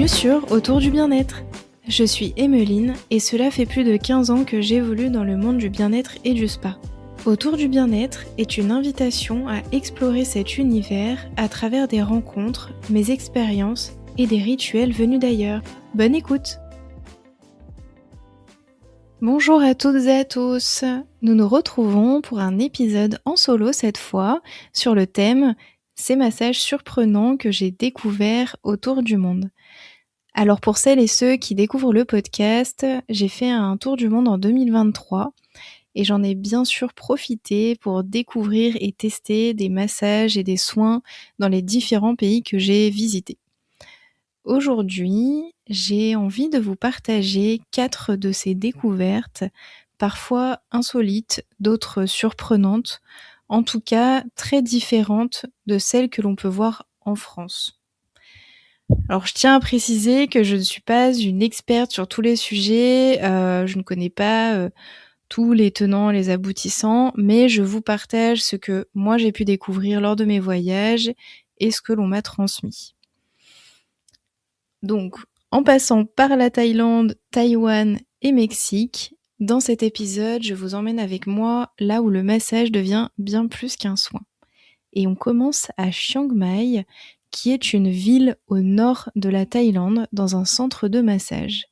sur Autour du bien-être. Je suis Emmeline et cela fait plus de 15 ans que j'évolue dans le monde du bien-être et du spa. Autour du bien-être est une invitation à explorer cet univers à travers des rencontres, mes expériences et des rituels venus d'ailleurs. Bonne écoute! Bonjour à toutes et à tous, nous nous retrouvons pour un épisode en solo cette fois sur le thème « Ces massages surprenants que j'ai découverts autour du monde ». Alors pour celles et ceux qui découvrent le podcast, j'ai fait un tour du monde en 2023 et j'en ai bien sûr profité pour découvrir et tester des massages et des soins dans les différents pays que j'ai visités. Aujourd'hui, j'ai envie de vous partager 4 de ces découvertes, parfois insolites, d'autres surprenantes, en tout cas très différentes de celles que l'on peut voir en France. Alors je tiens à préciser que je ne suis pas une experte sur tous les sujets, je ne connais pas, tous les tenants, les aboutissants, mais je vous partage ce que moi j'ai pu découvrir lors de mes voyages et ce que l'on m'a transmis. Donc, en passant par la Thaïlande, Taïwan et Mexique, dans cet épisode, je vous emmène avec moi là où le massage devient bien plus qu'un soin. Et on commence à Chiang Mai, qui est une ville au nord de la Thaïlande, dans un centre de massage.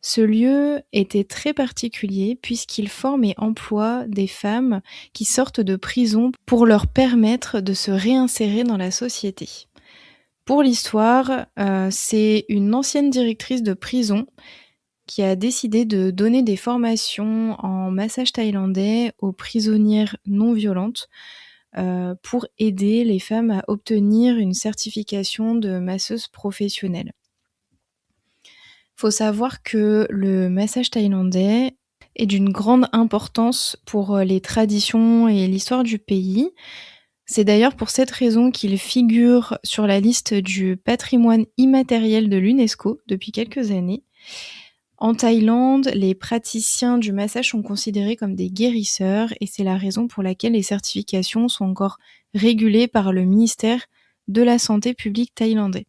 Ce lieu était très particulier puisqu'il forme et emploie des femmes qui sortent de prison pour leur permettre de se réinsérer dans la société. Pour l'histoire, c'est une ancienne directrice de prison qui a décidé de donner des formations en massage thaïlandais aux prisonnières non violentes pour aider les femmes à obtenir une certification de masseuse professionnelle. Faut savoir que le massage thaïlandais est d'une grande importance pour les traditions et l'histoire du pays. C'est d'ailleurs pour cette raison qu'il figure sur la liste du patrimoine immatériel de l'UNESCO depuis quelques années. En Thaïlande, les praticiens du massage sont considérés comme des guérisseurs et c'est la raison pour laquelle les certifications sont encore régulées par le ministère de la Santé publique thaïlandais.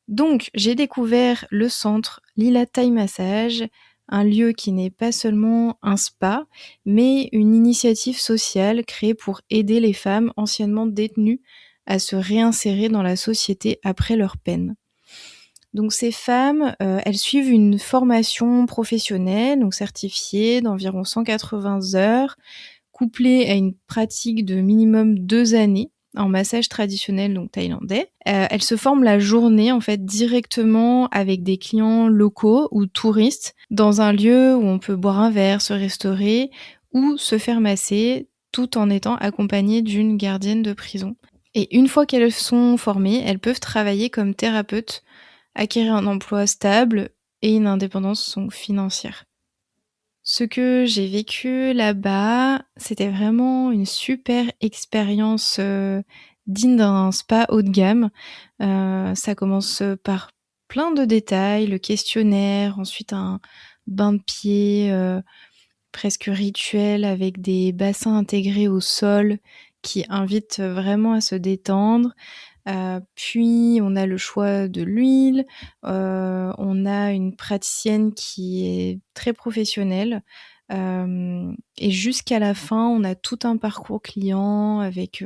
Donc, j'ai découvert le centre Lila Thai Massage, un lieu qui n'est pas seulement un spa, mais une initiative sociale créée pour aider les femmes anciennement détenues à se réinsérer dans la société après leur peine. Donc ces femmes, elles suivent une formation professionnelle, donc certifiée d'environ 180 heures, couplée à une pratique de minimum 2 années en massage traditionnel donc thaïlandais. Elles se forment la journée en fait directement avec des clients locaux ou touristes dans un lieu où on peut boire un verre, se restaurer ou se faire masser tout en étant accompagnées d'une gardienne de prison. Et une fois qu'elles sont formées, elles peuvent travailler comme thérapeutes, acquérir un emploi stable et une indépendance financière. Ce que j'ai vécu là-bas, c'était vraiment une super expérience digne d'un spa haut de gamme. Ça commence par plein de détails, le questionnaire, ensuite un bain de pieds presque rituel avec des bassins intégrés au sol qui invitent vraiment à se détendre. Puis on a le choix de l'huile, on a une praticienne qui est très professionnelle, et jusqu'à la fin, on a tout un parcours client avec,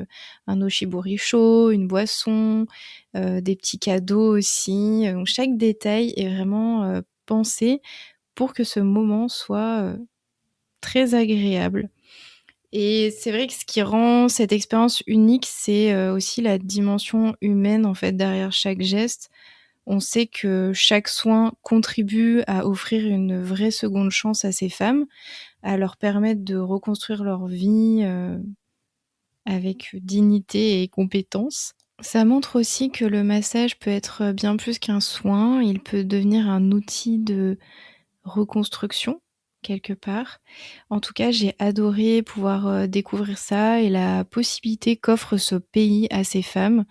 un oshibori chaud, une boisson, des petits cadeaux aussi, donc chaque détail est vraiment, pensé pour que ce moment soit, très agréable. Et c'est vrai que ce qui rend cette expérience unique, c'est, aussi la dimension humaine, en fait, derrière chaque geste. On sait que chaque soin contribue à offrir une vraie seconde chance à ces femmes, à leur permettre de reconstruire leur vie, avec dignité et compétence. Ça montre aussi que le massage peut être bien plus qu'un soin, il peut devenir un outil de reconstruction, quelque part. En tout cas, j'ai adoré pouvoir, découvrir ça et la possibilité qu'offre ce pays à ces femmes.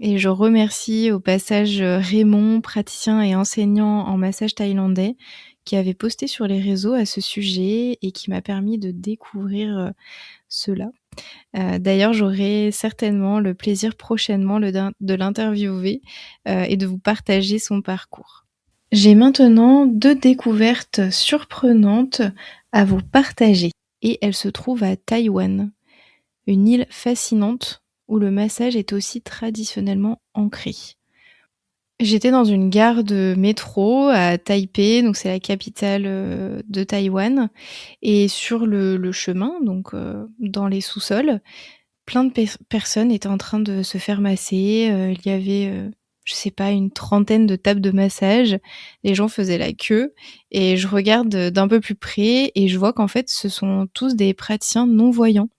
Et je remercie au passage, Raymond, praticien et enseignant en massage thaïlandais, qui avait posté sur les réseaux à ce sujet et qui m'a permis de découvrir, cela. D'ailleurs, j'aurai certainement le plaisir prochainement de l'interviewer, et de vous partager son parcours. J'ai maintenant 2 découvertes surprenantes à vous partager et elles se trouvent à Taïwan, une île fascinante où le massage est aussi traditionnellement ancré. J'étais dans une gare de métro à Taipei, donc c'est la capitale, de Taïwan, et sur le chemin, donc dans les sous-sols, plein de personnes étaient en train de se faire masser, il y avait, je sais pas, une trentaine de tables de massage. Les gens faisaient la queue et je regarde, d'un peu plus près et je vois qu'en fait, ce sont tous des praticiens non-voyants.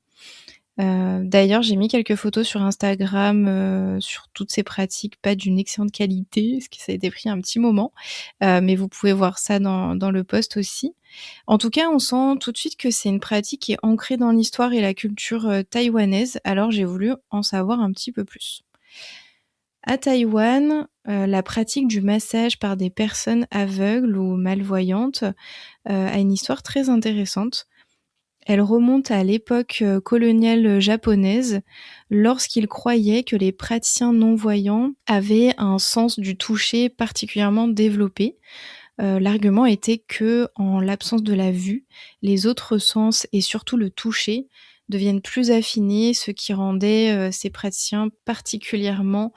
D'ailleurs, j'ai mis quelques photos sur Instagram, sur toutes ces pratiques pas d'une excellente qualité, parce que ça a été pris un petit moment, mais vous pouvez voir ça dans le post aussi. En tout cas, on sent tout de suite que c'est une pratique qui est ancrée dans l'histoire et la culture, taïwanaise, alors j'ai voulu en savoir un petit peu plus. À Taïwan, la pratique du massage par des personnes aveugles ou malvoyantes, a une histoire très intéressante. Elle remonte à l'époque, coloniale, japonaise, lorsqu'ils croyaient que les praticiens non-voyants avaient un sens du toucher particulièrement développé. L'argument était que, en l'absence de la vue, les autres sens et surtout le toucher deviennent plus affinés, ce qui rendait, ces praticiens particulièrement,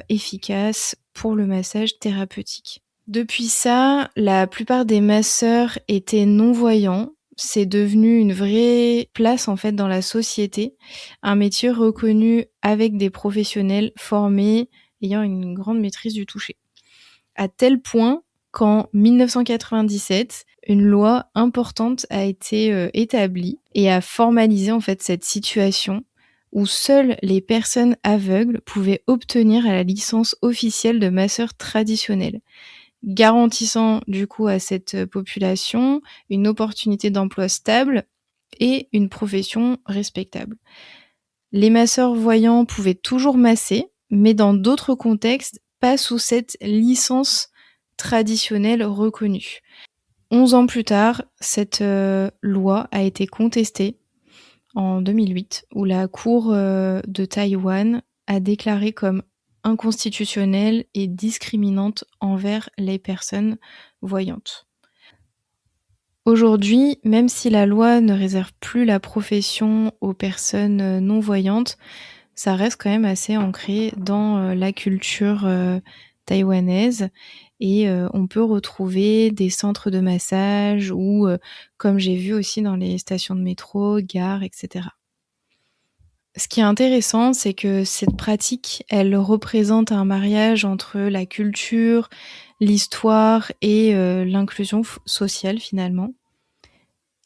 efficaces pour le massage thérapeutique. Depuis ça, la plupart des masseurs étaient non-voyants. C'est devenu une vraie place, en fait, dans la société, un métier reconnu avec des professionnels formés, ayant une grande maîtrise du toucher. À tel point qu'en 1997, une loi importante a été, établie et a formalisé, en fait, cette situation où seules les personnes aveugles pouvaient obtenir la licence officielle de masseur traditionnel, garantissant du coup à cette population une opportunité d'emploi stable et une profession respectable. Les masseurs voyants pouvaient toujours masser, mais dans d'autres contextes, pas sous cette licence traditionnelle reconnue. 11 ans plus tard, cette loi a été contestée en 2008, où la Cour de Taïwan a déclaré comme inconstitutionnelle et discriminante envers les personnes voyantes. Aujourd'hui, même si la loi ne réserve plus la profession aux personnes non-voyantes, ça reste quand même assez ancré dans la culture taïwanaise et on peut retrouver des centres de massage ou comme j'ai vu aussi dans les stations de métro, gares, etc. Ce qui est intéressant, c'est que cette pratique, elle représente un mariage entre la culture, l'histoire et l'inclusion sociale finalement.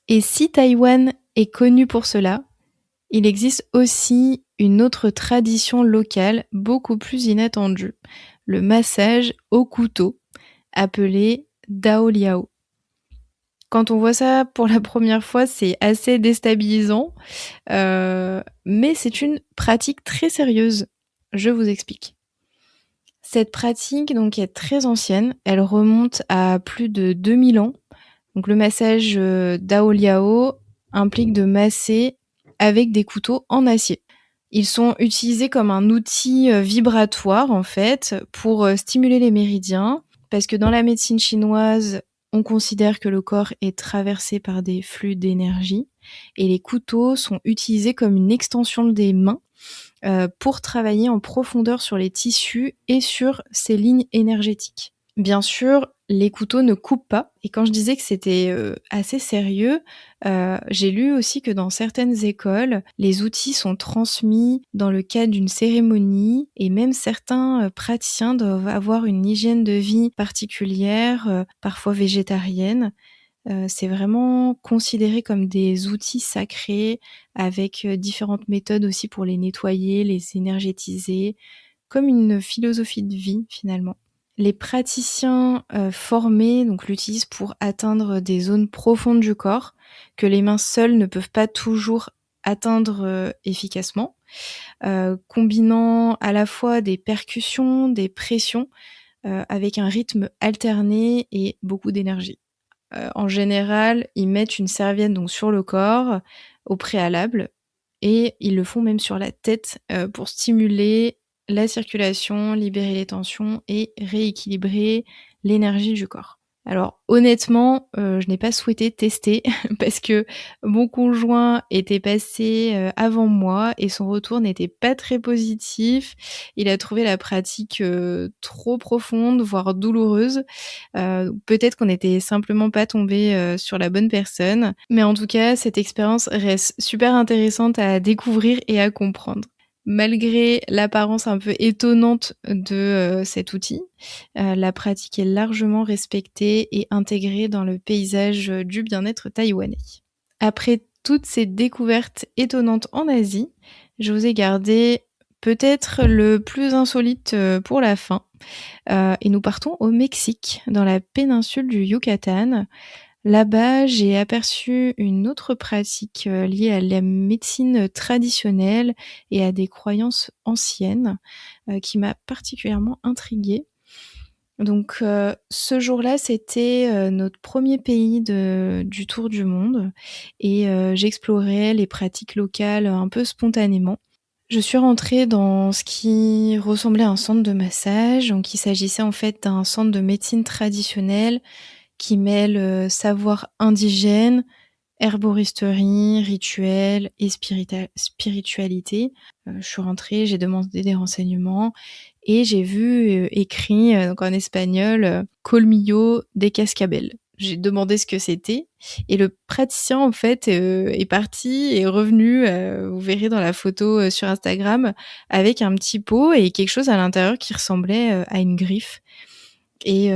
Et si Taïwan est connu pour cela, il existe aussi une autre tradition locale beaucoup plus inattendue, le massage au couteau, appelé Dao Liao. Quand on voit ça pour la première fois, c'est assez déstabilisant, mais c'est une pratique très sérieuse. Je vous explique. Cette pratique donc est très ancienne, elle remonte à plus de 2000 ans. Donc le massage Dao Liao implique de masser avec des couteaux en acier. Ils sont utilisés comme un outil vibratoire en fait pour stimuler les méridiens, parce que dans la médecine chinoise, on considère que le corps est traversé par des flux d'énergie et les couteaux sont utilisés comme une extension des mains pour travailler en profondeur sur les tissus et sur ces lignes énergétiques. Bien sûr, les couteaux ne coupent pas et quand je disais que c'était, assez sérieux, j'ai lu aussi que dans certaines écoles, les outils sont transmis dans le cadre d'une cérémonie et même certains, praticiens doivent avoir une hygiène de vie particulière, parfois végétarienne. C'est vraiment considéré comme des outils sacrés avec, différentes méthodes aussi pour les nettoyer, les énergétiser, comme une philosophie de vie finalement. Les praticiens, formés donc l'utilisent pour atteindre des zones profondes du corps que les mains seules ne peuvent pas toujours atteindre, efficacement. combinant à la fois des percussions, des pressions, avec un rythme alterné et beaucoup d'énergie. En général, ils mettent une serviette donc sur le corps au préalable et ils le font même sur la tête, pour stimuler la circulation, libérer les tensions et rééquilibrer l'énergie du corps. Alors honnêtement, je n'ai pas souhaité tester parce que mon conjoint était passé, avant moi et son retour n'était pas très positif. Il a trouvé la pratique, trop profonde, voire douloureuse. Peut-être qu'on n'était simplement pas tombés, sur la bonne personne. Mais en tout cas, cette expérience reste super intéressante à découvrir et à comprendre. Malgré l'apparence un peu étonnante de, cet outil, la pratique est largement respectée et intégrée dans le paysage, du bien-être taïwanais. Après toutes ces découvertes étonnantes en Asie, je vous ai gardé peut-être le plus insolite, pour la fin. Et nous partons au Mexique, dans la péninsule du Yucatan. Là-bas, j'ai aperçu une autre pratique, liée à la médecine traditionnelle et à des croyances anciennes, qui m'a particulièrement intriguée. Donc, ce jour-là, c'était, notre premier pays du tour du monde et j'explorais les pratiques locales un peu spontanément. Je suis rentrée dans ce qui ressemblait à un centre de massage. Donc il s'agissait en fait d'un centre de médecine traditionnelle qui mêle, savoir indigène, herboristerie, rituel et spiritualité. Je suis rentrée, j'ai demandé des renseignements et j'ai vu, écrit, donc en espagnol, Colmillo de Cascabel. J'ai demandé ce que c'était et le praticien en fait, est parti et est revenu, vous verrez dans la photo, sur Instagram, avec un petit pot et quelque chose à l'intérieur qui ressemblait, à une griffe. Et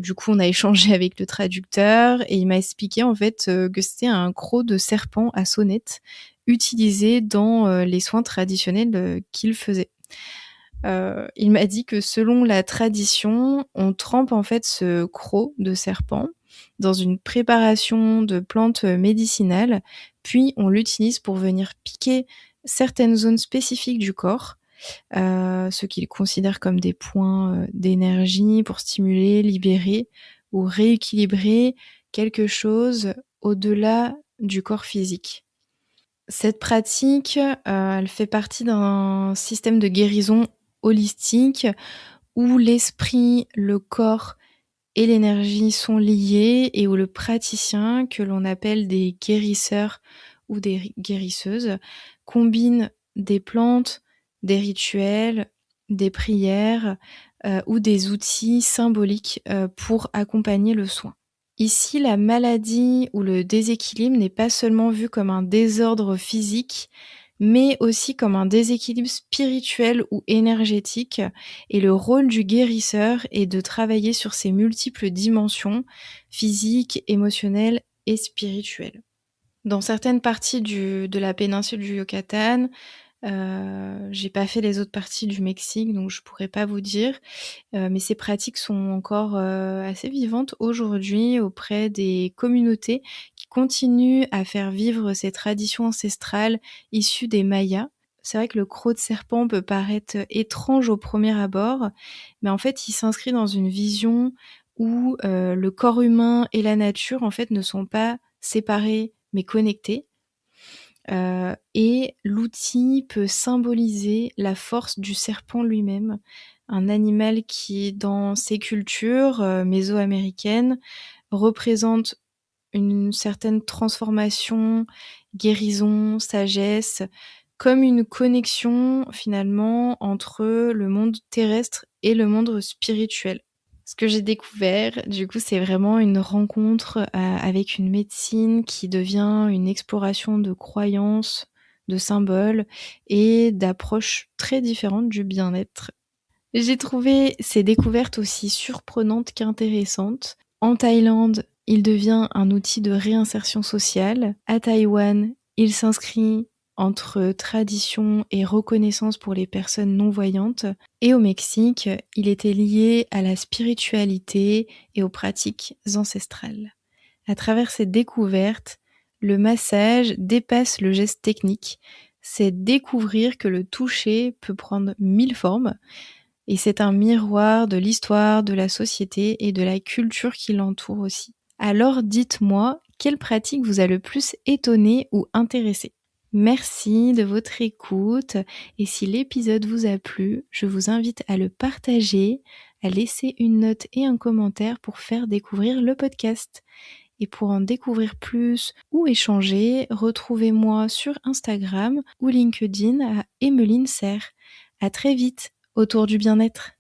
du coup, on a échangé avec le traducteur et il m'a expliqué en fait, que c'était un croc de serpent à sonnette utilisé dans, les soins traditionnels, qu'il faisait. Il m'a dit que selon la tradition, on trempe en fait ce croc de serpent dans une préparation de plantes, médicinales, puis on l'utilise pour venir piquer certaines zones spécifiques du corps, ce qu'ils considèrent comme des points, d'énergie pour stimuler, libérer ou rééquilibrer quelque chose au-delà du corps physique. Cette pratique, elle fait partie d'un système de guérison holistique où l'esprit, le corps et l'énergie sont liés et où le praticien, que l'on appelle des guérisseurs ou des guérisseuses, combine des plantes, des rituels, des prières, ou des outils symboliques, pour accompagner le soin. Ici, la maladie ou le déséquilibre n'est pas seulement vu comme un désordre physique, mais aussi comme un déséquilibre spirituel ou énergétique. Et le rôle du guérisseur est de travailler sur ces multiples dimensions, physiques, émotionnelles et spirituelles. Dans certaines parties de la péninsule du Yucatan, j'ai pas fait les autres parties du Mexique, donc je pourrais pas vous dire. Mais ces pratiques sont encore, assez vivantes aujourd'hui auprès des communautés qui continuent à faire vivre ces traditions ancestrales issues des Mayas. C'est vrai que le croc de serpent peut paraître étrange au premier abord, mais en fait, il s'inscrit dans une vision où, le corps humain et la nature, en fait, ne sont pas séparés, mais connectés. Et l'outil peut symboliser la force du serpent lui-même, un animal qui, dans ces cultures, mésoaméricaines, représente une certaine transformation, guérison, sagesse, comme une connexion finalement entre le monde terrestre et le monde spirituel. Ce que j'ai découvert, du coup, c'est vraiment une rencontre, avec une médecine qui devient une exploration de croyances, de symboles et d'approches très différentes du bien-être. J'ai trouvé ces découvertes aussi surprenantes qu'intéressantes. En Thaïlande, il devient un outil de réinsertion sociale. À Taïwan, il s'inscrit entre tradition et reconnaissance pour les personnes non-voyantes. Et au Mexique, il était lié à la spiritualité et aux pratiques ancestrales. À travers ces découvertes, le massage dépasse le geste technique c'est découvrir que le toucher peut prendre 1000 formes et c'est un miroir de l'histoire, de la société et de la culture qui l'entoure aussi. Alors dites-moi, quelle pratique vous a le plus étonné ou intéressé? Merci de votre écoute et si l'épisode vous a plu, je vous invite à le partager, à laisser une note et un commentaire pour faire découvrir le podcast. Et pour en découvrir plus ou échanger, retrouvez-moi sur Instagram ou LinkedIn à Emmeline Serre. À très vite autour du bien-être.